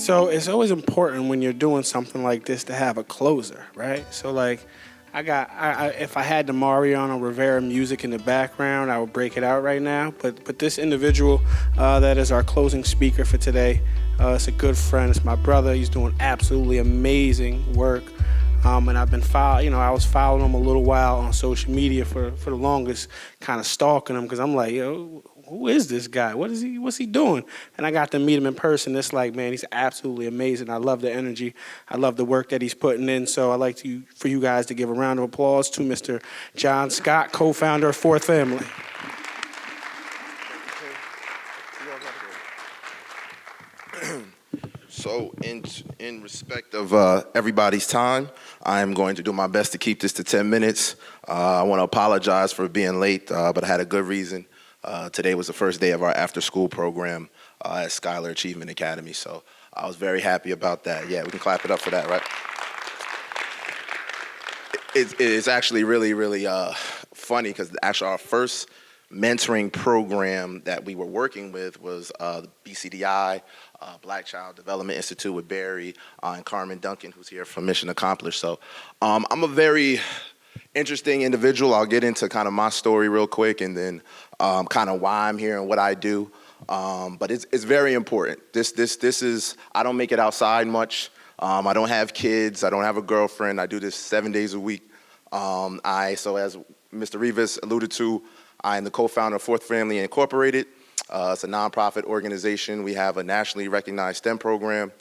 So it's always important when you're doing something like this to have a closer, right? So like, if I had the Mariano Rivera music in the background, I would break it out right now. But this individual that is our closing speaker for today, it's a good friend. It's my brother. He's doing absolutely amazing work. And I've been I was following him a little while on social media for the longest, kind of stalking him because I'm like, yo, who is this guy? What's he doing? And I got to meet him in person. It's like, man, he's absolutely amazing. I love the energy. I love the work that he's putting in. So I'd like for you guys to give a round of applause to Mr. John Scott, co-founder of Fourth Family. So in respect of everybody's time, I am going to do my best to keep this to 10 minutes. I want to apologize for being late, but I had a good reason. Today was the first day of our after-school program at Schuyler Achievement Academy, so I was very happy about that. Yeah, we can clap it up for that, right? It's actually really, really funny because actually our first mentoring program that we were working with was the BCDI, Black Child Development Institute with Barry and Carmen Duncan, who's here from Mission Accomplished. So I'm a very interesting individual. I'll get into kind of my story real quick and then kind of why I'm here and what I do. But it's very important. This is, I don't make it outside much. I don't have kids. I don't have a girlfriend. I do this 7 days a week. So as Mr. Rivas alluded to, I am the co-founder of Fourth Family Incorporated. It's a nonprofit organization. We have a nationally recognized STEM program.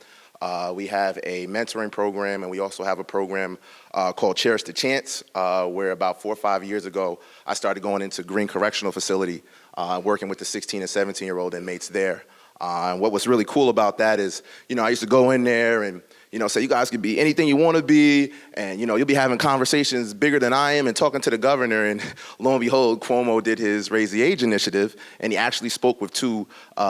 We have a mentoring program, and we also have a program called Cherish the Chance, where about 4 or 5 years ago, I started going into Green Correctional Facility, working with the 16 and 17-year-old inmates there. And what was really cool about that is, I used to go in there and, say you guys could be anything you want to be, and, you'll be having conversations bigger than I am and talking to the governor, and lo and behold, Cuomo did his Raise the Age initiative, and he actually spoke with 2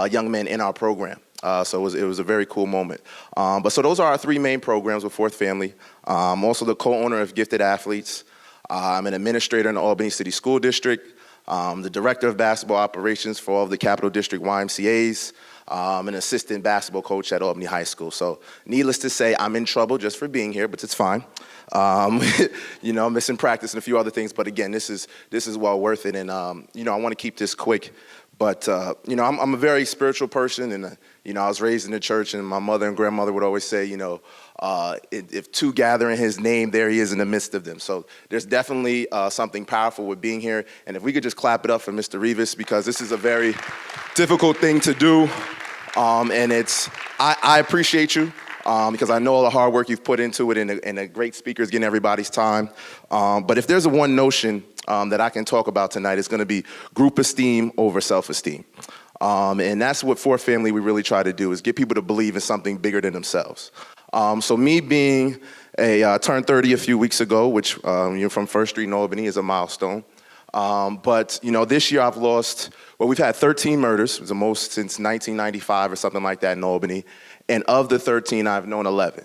young men in our program. So it was a very cool moment. So those are our 3 main programs with Fourth Family. I'm also the co-owner of Gifted Athletes. I'm an administrator in the Albany City School District. The director of basketball operations for all of the Capital District YMCAs. I'm an assistant basketball coach at Albany High School. So needless to say, I'm in trouble just for being here, but it's fine. Missing practice and a few other things, but again, this is well worth it. And, I want to keep this quick. But, I'm a very spiritual person, and, I was raised in the church, and my mother and grandmother would always say, if 2 gather in his name, there he is in the midst of them. So there's definitely something powerful with being here. And if we could just clap it up for Mr. Rivas, because this is a very difficult thing to do. And I appreciate you. Because I know all the hard work you've put into it, and the great speakers getting everybody's time. But if there's one notion that I can talk about tonight, it's going to be group esteem over self-esteem. And that's what Fourth Family we really try to do, is get people to believe in something bigger than themselves. So me being turned 30 a few weeks ago, which from First Street in Albany is a milestone. But this year we've had 13 murders. It was the most since 1995 or something like that in Albany. And of the 13, I've known 11.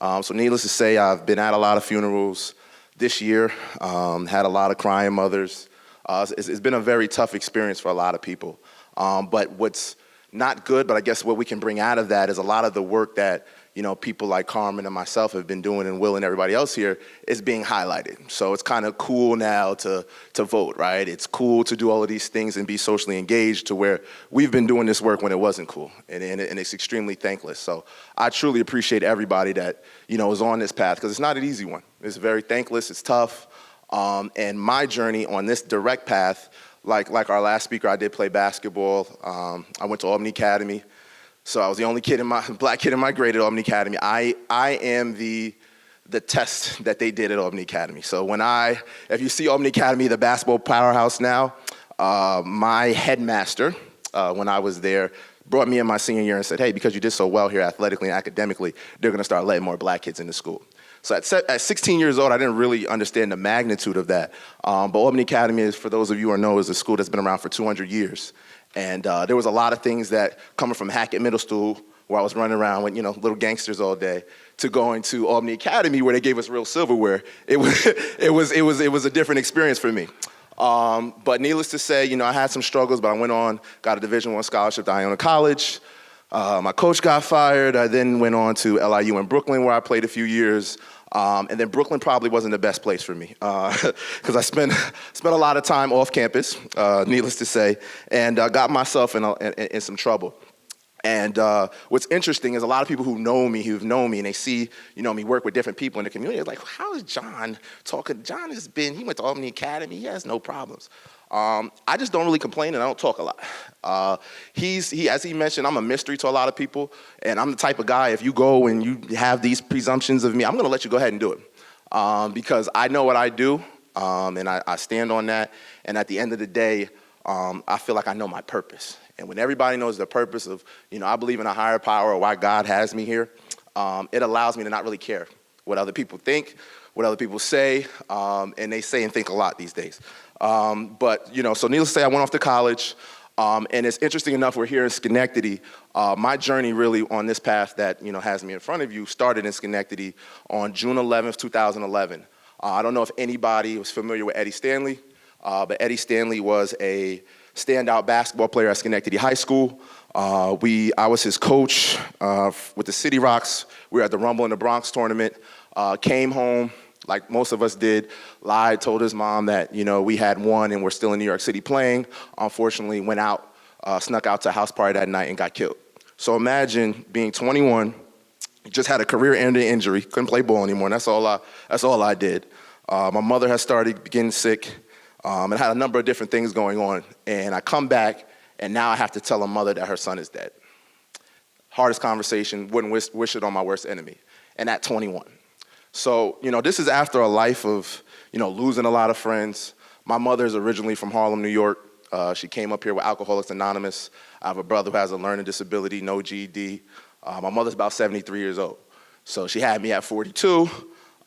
So needless to say, I've been at a lot of funerals this year, had a lot of crying mothers. It's been a very tough experience for a lot of people. But what's not good, but I guess what we can bring out of that is a lot of the work that people like Carmen and myself have been doing, and Will and everybody else here, is being highlighted. So it's kind of cool now to vote, right? It's cool to do all of these things and be socially engaged, to where we've been doing this work when it wasn't cool, and it's extremely thankless. So I truly appreciate everybody that is on this path, because it's not an easy one. It's very thankless. It's tough. And my journey on this direct path, like our last speaker, I did play basketball. I went to Albany Academy. So I was the only black kid in my grade at Albany Academy. I am the test that they did at Albany Academy. So if you see Albany Academy, the basketball powerhouse now, my headmaster, when I was there, brought me in my senior year and said, hey, because you did so well here athletically and academically, they're going to start letting more black kids into school. So at 16 years old, I didn't really understand the magnitude of that. But Albany Academy, is, for those of you who know, is a school that's been around for 200 years. And there was a lot of things that, coming from Hackett Middle School, where I was running around with little gangsters all day, to going to Albany Academy, where they gave us real silverware. It was a different experience for me. But needless to say, I had some struggles, but I went on, got a Division I scholarship to Iona College. My coach got fired. I then went on to LIU in Brooklyn, where I played a few years. And then Brooklyn probably wasn't the best place for me because I spent a lot of time off campus, needless to say, and got myself in some trouble. And what's interesting is a lot of people who've known me, and they see, me work with different people in the community. They're like, how is John talking? John he went to Albany Academy. He has no problems. I just don't really complain, and I don't talk a lot. As he mentioned, I'm a mystery to a lot of people, and I'm the type of guy, if you go and you have these presumptions of me, I'm gonna let you go ahead and do it. Because I know what I do, and I stand on that, and at the end of the day, I feel like I know my purpose. And when everybody knows the purpose of, I believe in a higher power or why God has me here, it allows me to not really care what other people think, what other people say, and they say and think a lot these days. But so needless to say, I went off to college, and it's interesting enough, we're here in Schenectady. My journey really on this path that, has me in front of you started in Schenectady on June 11th, 2011. I don't know if anybody was familiar with Eddie Stanley, but Eddie Stanley was a standout basketball player at Schenectady High School. I was his coach with the City Rocks. We were at the Rumble in the Bronx tournament. Came home, like most of us did, lied, told his mom that, we had won and we're still in New York City playing. Unfortunately, went out, snuck out to a house party that night and got killed. So imagine being 21, just had a career-ending injury, couldn't play ball anymore, and that's all I did. My mother had started getting sick, and had a number of different things going on. And I come back, and now I have to tell a mother that her son is dead. Hardest conversation, wouldn't wish it on my worst enemy, and at 21. So, this is after a life of, losing a lot of friends. My mother is originally from Harlem, New York. She came up here with Alcoholics Anonymous. I have a brother who has a learning disability, no GED. My mother's about 73 years old. So she had me at 42.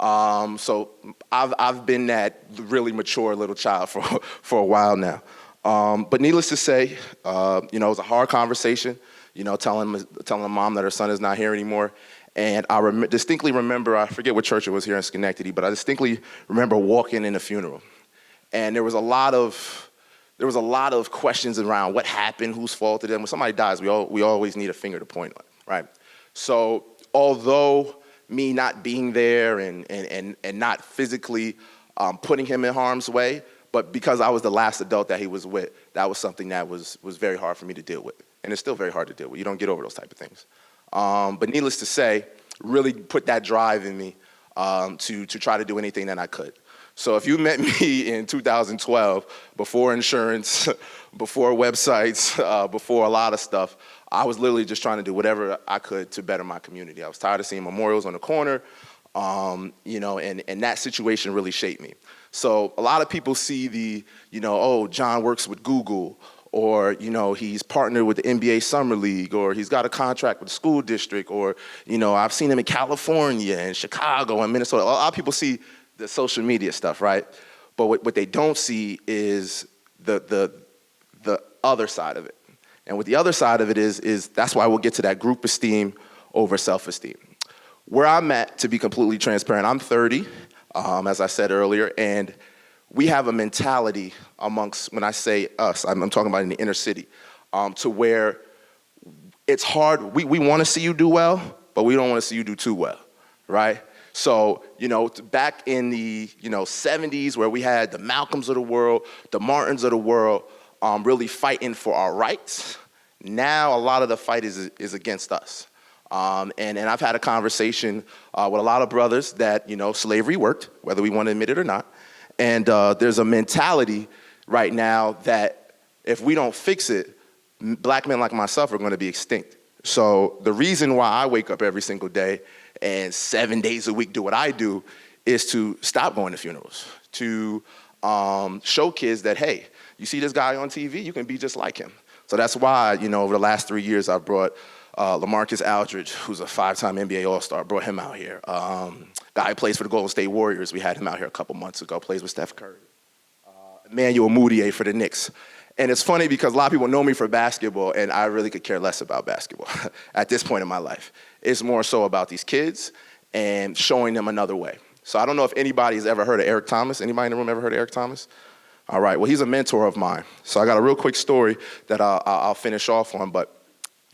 So I've been that really mature little child for a while now. But needless to say, it was a hard conversation, telling mom that her son is not here anymore. And I distinctly remember, I forget what church it was here in Schenectady, but I distinctly remember walking in a funeral. And there was a lot of questions around what happened, whose fault it is. When somebody dies, we always need a finger to point on, right? So although me not being there and not physically putting him in harm's way, but because I was the last adult that he was with, that was something that was very hard for me to deal with. And it's still very hard to deal with. You don't get over those type of things. But needless to say, really put that drive in me to try to do anything that I could. So if you met me in 2012, before insurance, before websites, before a lot of stuff, I was literally just trying to do whatever I could to better my community. I was tired of seeing memorials on the corner, and that situation really shaped me. So a lot of people see the, John works with Google, or, he's partnered with the NBA Summer League, or he's got a contract with the school district, or, I've seen him in California and Chicago and Minnesota. A lot of people see the social media stuff, right? But what they don't see is the other side of it. And what the other side of it is that's why we'll get to that group esteem over self-esteem. Where I'm at, to be completely transparent, I'm 30, as I said earlier, and we have a mentality amongst, when I say us, I'm talking about in the inner city, to where it's hard. We want to see you do well, but we don't want to see you do too well, right? So, back in the, 70s, where we had the Malcolms of the world, the Martins of the world, really fighting for our rights. Now a lot of the fight is against us. And I've had a conversation with a lot of brothers that, slavery worked, whether we want to admit it or not. And there's a mentality right now that if we don't fix it, black men like myself are going to be extinct. So the reason why I wake up every single day and 7 days a week do what I do is to stop going to funerals, to show kids that, hey, you see this guy on TV, you can be just like him. So that's why, over the last 3 years, I've brought LaMarcus Aldridge, who's a 5-time NBA All-Star, brought him out here. Guy who plays for the Golden State Warriors, we had him out here a couple months ago, plays with Steph Curry. Emmanuel Mudiay for the Knicks. And it's funny because a lot of people know me for basketball, and I really could care less about basketball at this point in my life. It's more so about these kids and showing them another way. So I don't know if anybody's ever heard of Eric Thomas. Anybody in the room ever heard of Eric Thomas? All right, well, he's a mentor of mine. So I got a real quick story that I'll finish off on, but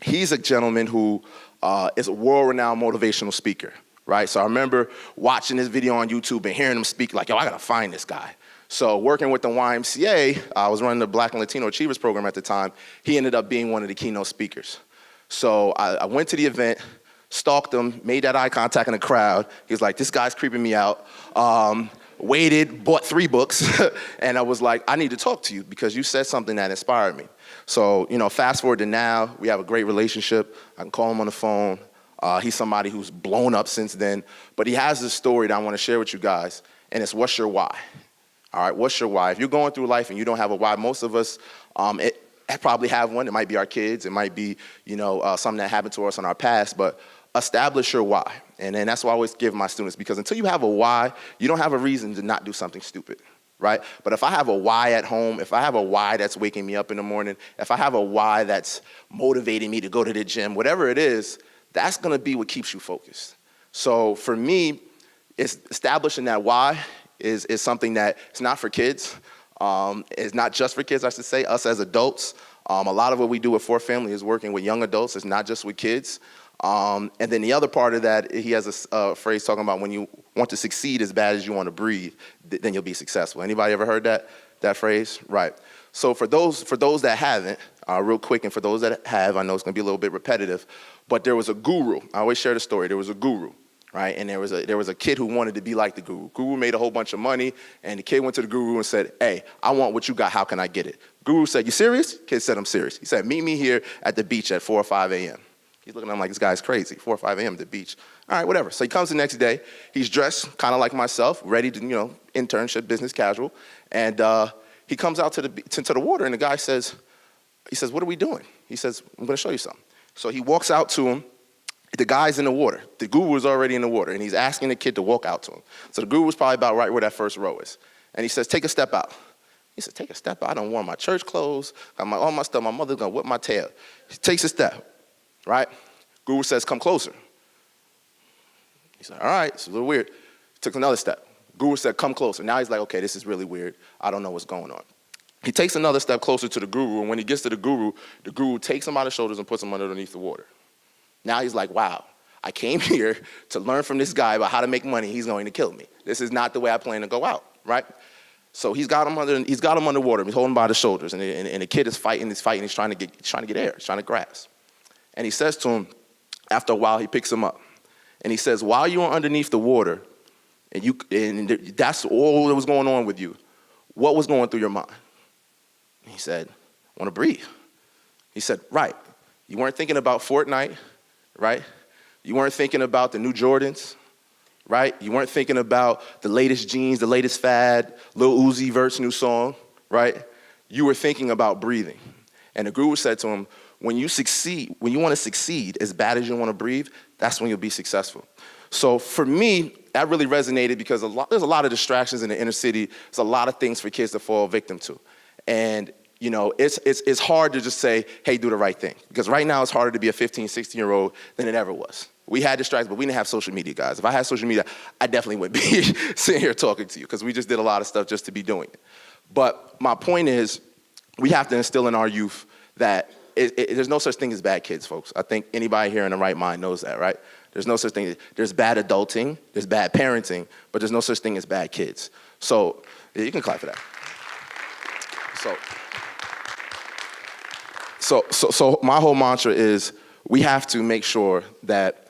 he's a gentleman who is a world-renowned motivational speaker, right? So I remember watching this video on YouTube and hearing him speak like, yo, I gotta find this guy. So working with the YMCA, I was running the Black and Latino Achievers program at the time. He ended up being one of the keynote speakers. So I went to the event, stalked him, made that eye contact in the crowd. He was like, this guy's creeping me out. Waited, bought 3 books, and I was like, I need to talk to you because you said something that inspired me. So, fast forward to now, we have a great relationship. I can call him on the phone. He's somebody who's blown up since then, but he has this story that I want to share with you guys, and it's what's your why? All right, what's your why? If you're going through life and you don't have a why, most of us probably have one. It might be our kids. It might be, something that happened to us in our past, but establish your why. And then that's what I always give my students, because until you have a why, you don't have a reason to not do something stupid, right? But if I have a why at home, if I have a why that's waking me up in the morning, if I have a why that's motivating me to go to the gym, whatever it is, that's gonna be what keeps you focused. So for me, it's establishing that why is something that it's not for kids. It's not just for kids, I should say, us as adults. A lot of what we do with Fourth Family is working with young adults. It's not just with kids. And then the other part of that, he has a phrase talking about when you want to succeed as bad as you want to breathe, then you'll be successful. Anybody ever heard that phrase? Right. So for those that haven't, real quick, and for those that have, I know it's going to be a little bit repetitive, but there was a guru. I always share the story. There was a guru, right? And there was a kid who wanted to be like the guru. Guru made a whole bunch of money, and the kid went to the guru and said, hey, I want what you got. How can I get it? Guru said, you serious? Kid said, I'm serious. He said, meet me here at the beach at 4 or 5 a.m. He's looking at him like, this guy's crazy, 4 or 5 a.m. at the beach. All right, whatever. So he comes the next day. He's dressed kind of like myself, ready to, internship, business casual. And he comes out to the water, and the guy says, what are we doing? He says, I'm going to show you something. So he walks out to him. The guy's in the water. The guru is already in the water, and he's asking the kid to walk out to him. So the guru was probably about right where that first row is. And he says, take a step out. He said, take a step out? I don't wear my church clothes. Got all my stuff. My mother's going to whip my tail. He takes a step. Right? Guru says, come closer. He said, all right, it's a little weird. He took another step. Guru said, come closer. Now he's like, okay, this is really weird. I don't know what's going on. He takes another step closer to the guru, and when he gets to the guru takes him on his shoulders and puts him underneath the water. Now he's like, wow, I came here to learn from this guy about how to make money. He's going to kill me. This is not the way I plan to go out, right? So he's got him underwater. He's holding him by the shoulders, and the kid is fighting. He's trying to get air. He's trying to grasp. And he says to him, after a while, he picks him up. And he says, while you were underneath the water, and that's all that was going on with you, what was going through your mind? He said, I want to breathe. He said, right. You weren't thinking about Fortnite, right? You weren't thinking about the new Jordans, right? You weren't thinking about the latest jeans, the latest fad, Lil Uzi Vert's new song, right? You were thinking about breathing. And the guru said to him, when you want to succeed as bad as you want to breathe, that's when you'll be successful. So for me, that really resonated because there's a lot of distractions in the inner city. There's a lot of things for kids to fall victim to. And it's hard to just say, hey, do the right thing. Because right now it's harder to be a 15, 16-year-old than it ever was. We had distractions, but we didn't have social media, guys. If I had social media, I definitely wouldn't be sitting here talking to you because we just did a lot of stuff just to be doing it. But my point is, we have to instill in our youth that there's no such thing as bad kids, folks. I think anybody here in the right mind knows that, right? There's no such thing. There's bad adulting, there's bad parenting, but there's no such thing as bad kids. So you can clap for that. So my whole mantra is we have to make sure that,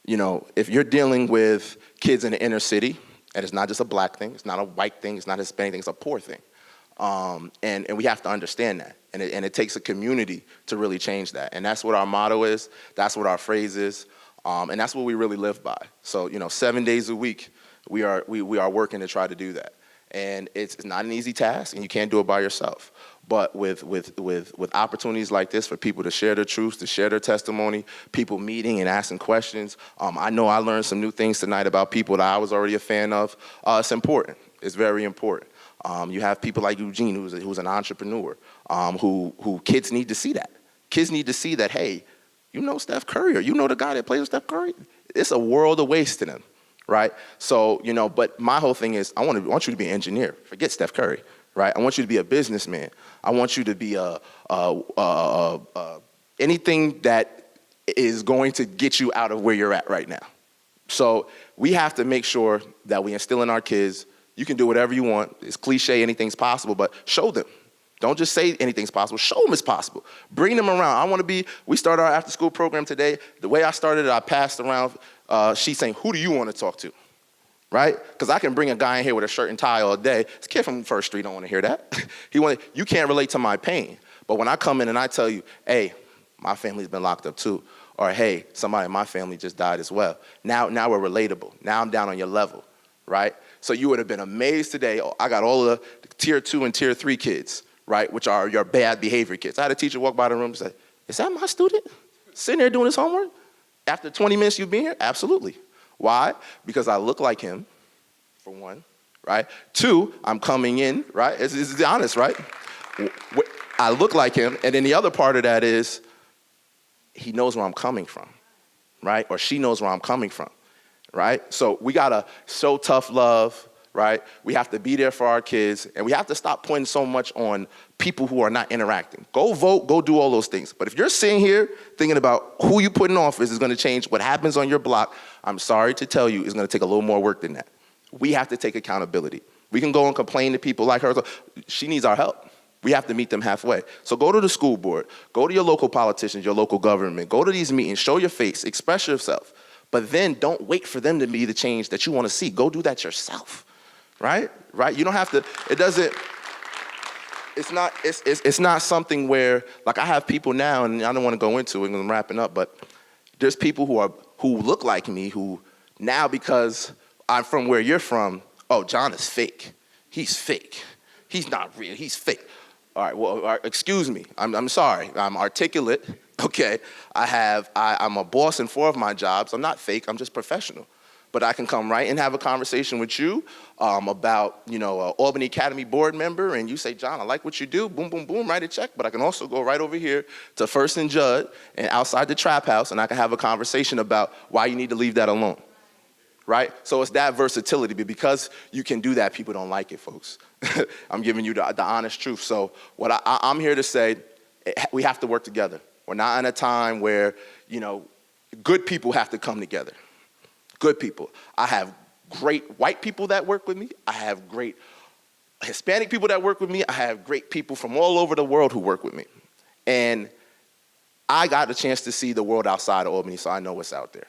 if you're dealing with kids in the inner city, and it's not just a black thing, it's not a white thing, it's not a Hispanic thing, it's a poor thing. And we have to understand that. And it takes a community to really change that. And that's what our motto is. That's what our phrase is. And that's what we really live by. So, 7 days a week, we are working to try to do that. And it's not an easy task, and you can't do it by yourself. But with opportunities like this for people to share their truths, to share their testimony, people meeting and asking questions, I know I learned some new things tonight about people that I was already a fan of. It's important. It's very important. You have people like Eugene, who's an entrepreneur, who kids need to see that. Kids need to see that, hey, you know Steph Curry, or you know the guy that plays with Steph Curry? It's a world of waste to them, right? So, but my whole thing is I want you to be an engineer. Forget Steph Curry, right? I want you to be a businessman. I want you to be a anything that is going to get you out of where you're at right now. So we have to make sure that we instill in our kids, you can do whatever you want. It's cliche, anything's possible, but show them. Don't just say anything's possible. Show them it's possible. Bring them around. We started our after school program today. The way I started it, I passed around sheets saying, who do you want to talk to? Right? Because I can bring a guy in here with a shirt and tie all day. This kid from First Street don't want to hear that. You can't relate to my pain. But when I come in and I tell you, hey, my family's been locked up too. Or hey, somebody in my family just died as well. Now we're relatable. Now I'm down on your level, right? So you would have been amazed today. I got all the tier 2 and tier 3 kids, right, which are your bad behavior kids. I had a teacher walk by the room and say, is that my student sitting there doing his homework? After 20 minutes you've been here? Absolutely. Why? Because I look like him, for one, right? 2, I'm coming in, right? It's honest, right? I look like him, and then the other part of that is he knows where I'm coming from, right? Or she knows where I'm coming from, right? So we gotta show tough love, right? We have to be there for our kids, and we have to stop putting so much on people who are not interacting. Go vote, go do all those things. But if you're sitting here thinking about who you put in office is gonna change what happens on your block, I'm sorry to tell you, it's gonna take a little more work than that. We have to take accountability. We can go and complain to people like her. She needs our help. We have to meet them halfway. So go to the school board, go to your local politicians, your local government, go to these meetings, show your face, express yourself. But then don't wait for them to be the change that you wanna see. Go do that yourself, right? Right? You don't have to, it's not something where, like I have people now, and I don't wanna go into it because I'm wrapping up, but there's people who look like me who now, because I'm from where you're from, oh, John is fake. He's fake. He's not real, he's fake. All right, well, excuse me, I'm sorry, I'm articulate, okay? I'm a boss in 4 of my jobs. I'm not fake, I'm just professional. But I can come right and have a conversation with you about, an Albany Academy board member, and you say, John, I like what you do, boom, boom, boom, write a check. But I can also go right over here to First and Judd and outside the trap house, and I can have a conversation about why you need to leave that alone, right? So it's that versatility, but because you can do that, people don't like it, folks. I'm giving you the honest truth. So what I'm here to say, we have to work together. We're not in a time where, good people have to come together. Good people. I have great white people that work with me. I have great Hispanic people that work with me. I have great people from all over the world who work with me. And I got a chance to see the world outside of Albany, so I know what's out there,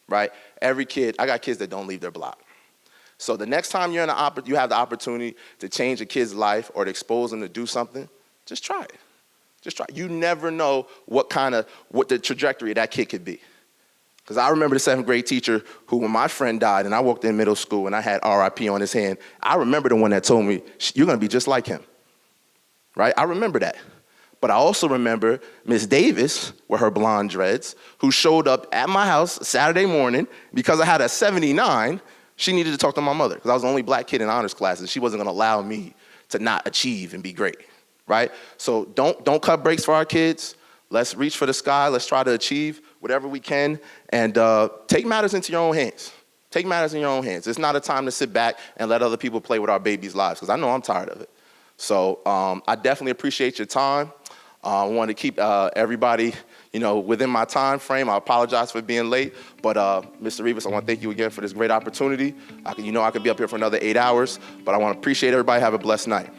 right? I got kids that don't leave their block. So the next time you have the opportunity to change a kid's life or to expose them to do something, just try it. Just try it. You never know what the trajectory of that kid could be. Because I remember the 7th grade teacher who, when my friend died and I walked in middle school and I had RIP on his hand, I remember the one that told me, you're gonna be just like him, right? I remember that. But I also remember Miss Davis with her blonde dreads who showed up at my house Saturday morning because I had a 79. She needed to talk to my mother because I was the only black kid in honors class and she wasn't gonna allow me to not achieve and be great, right? So don't cut breaks for our kids. Let's reach for the sky. Let's try to achieve whatever we can and take matters into your own hands. Take matters in your own hands. It's not a time to sit back and let other people play with our babies' lives because I know I'm tired of it. So I definitely appreciate your time. I want to keep everybody, within my time frame. I apologize for being late, but Mr. Rivas, I want to thank you again for this great opportunity. I could be up here for another 8 hours, but I want to appreciate everybody. Have a blessed night.